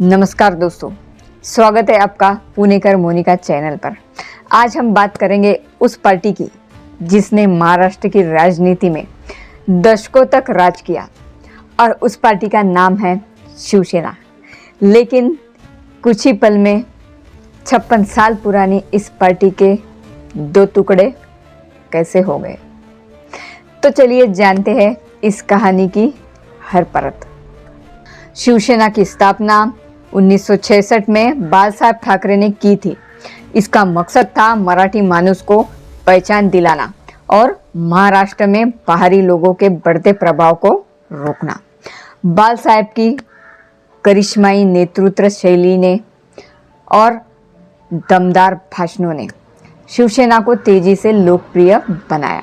नमस्कार दोस्तों, स्वागत है आपका पुणेकर मोनिका चैनल पर। आज हम बात करेंगे उस पार्टी की जिसने महाराष्ट्र की राजनीति में दशकों तक राज किया और उस पार्टी का नाम है शिवसेना। लेकिन कुछ ही पल में 56 साल पुरानी इस पार्टी के दो टुकड़े कैसे हो गए। तो चलिए जानते हैं इस कहानी की हर परत। शिवसेना की स्थापना 1966 में बाळासाहेब ठाकरे ने की थी। इसका मकसद था मराठी मानुस को पहचान दिलाना और महाराष्ट्र में बाहरी लोगों के बढ़ते प्रभाव को रोकना। बाळासाहेब की करिश्माई नेतृत्व शैली ने और दमदार भाषणों ने शिवसेना को तेजी से लोकप्रिय बनाया।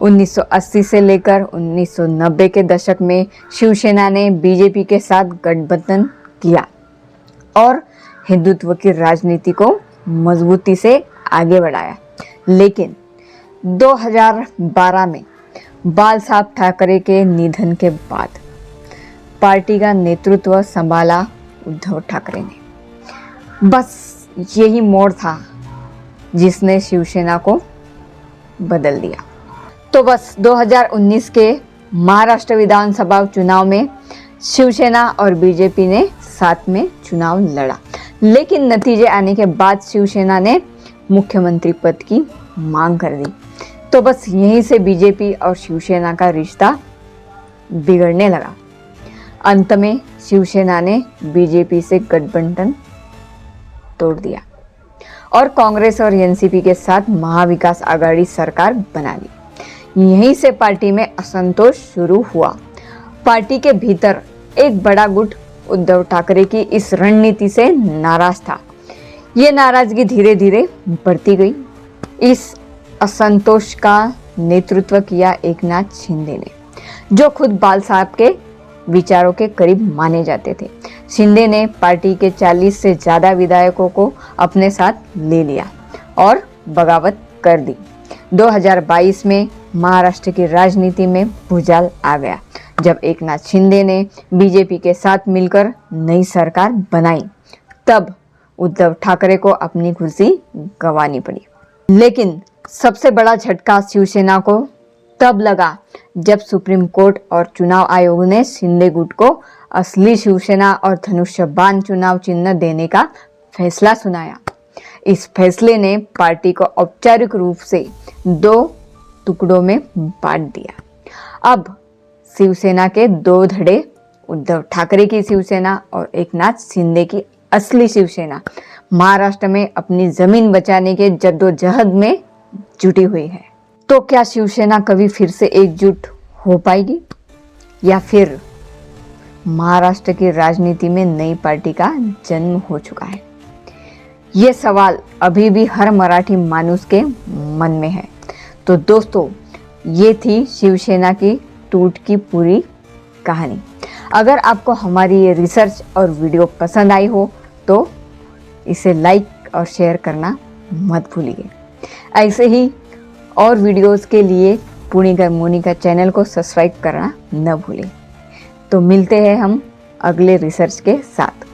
1980 से लेकर 1990 के दशक में शिवसेना ने बीजेपी के साथ गठबंधन किया और हिंदुत्व की राजनीति को मजबूती से आगे बढ़ाया। लेकिन 2012 में बाळासाहेब ठाकरे के निधन के बाद पार्टी का नेतृत्व संभाला उद्धव ठाकरे ने। बस यही मोड़ था जिसने शिवसेना को बदल दिया। तो बस 2019 के महाराष्ट्र विधानसभा चुनाव में शिवसेना और बीजेपी ने साथ में चुनाव लड़ा। लेकिन नतीजे आने के बाद शिवसेना ने मुख्यमंत्री पद की मांग कर दी। तो बस यहीं से बीजेपी और शिवसेना का रिश्ता बिगड़ने लगा। अंत में शिवसेना ने बीजेपी से गठबंधन तोड़ दिया और कांग्रेस और एनसीपी के साथ महाविकास आघाड़ी सरकार बना ली। यहीं से पार्टी में असंतोष शुरू हुआ। पार्टी के भीतर एक बड़ा गुट उद्धव ठाकरे की इस रणनीति से नाराज था। ये नाराजगी धीरे धीरे बढ़ती गई। इस असंतोष का नेतृत्व किया एकनाथ शिंदे ने, जो खुद बाळासाहेब के विचारों के करीब माने जाते थे। शिंदे ने पार्टी के 40 से ज्यादा विधायकों को अपने साथ ले लिया और बगावत कर दी। 2022 में महाराष्ट्र की राजनीति में भूचाल आ गया जब एकनाथ शिंदे ने बीजेपी के साथ मिलकर नई सरकार बनाई। तब उद्धव ठाकरे को अपनी कुर्सी गंवानी पड़ी। लेकिन सबसे बड़ा झटका शिवसेना को तब लगा जब सुप्रीम कोर्ट और चुनाव आयोग ने शिंदे गुट को असली शिवसेना और धनुष्य बाण चुनाव चिन्ह देने का फैसला सुनाया। इस फैसले ने पार्टी को औपचारिक रूप से दो टुकड़ों में बांट दिया। अब शिवसेना के दो धड़े, उद्धव ठाकरे की शिवसेना और एकनाथ शिंदे की असली शिवसेना, महाराष्ट्र में अपनी जमीन बचाने के जद्दोजहद में जुटी हुई है। तो क्या शिवसेना कभी फिर से एकजुट हो पाएगी या फिर महाराष्ट्र की राजनीति में नई पार्टी का जन्म हो चुका है? ये सवाल अभी भी हर मराठी मानुस के मन में है। तो दोस्तों, ये थी शिवसेना की टूट की पूरी कहानी। अगर आपको हमारी ये रिसर्च और वीडियो पसंद आई हो तो इसे लाइक और शेयर करना मत भूलिए। ऐसे ही और वीडियोस के लिए पुणेकर मोनिका चैनल को सब्सक्राइब करना न भूलें। तो मिलते हैं हम अगले रिसर्च के साथ।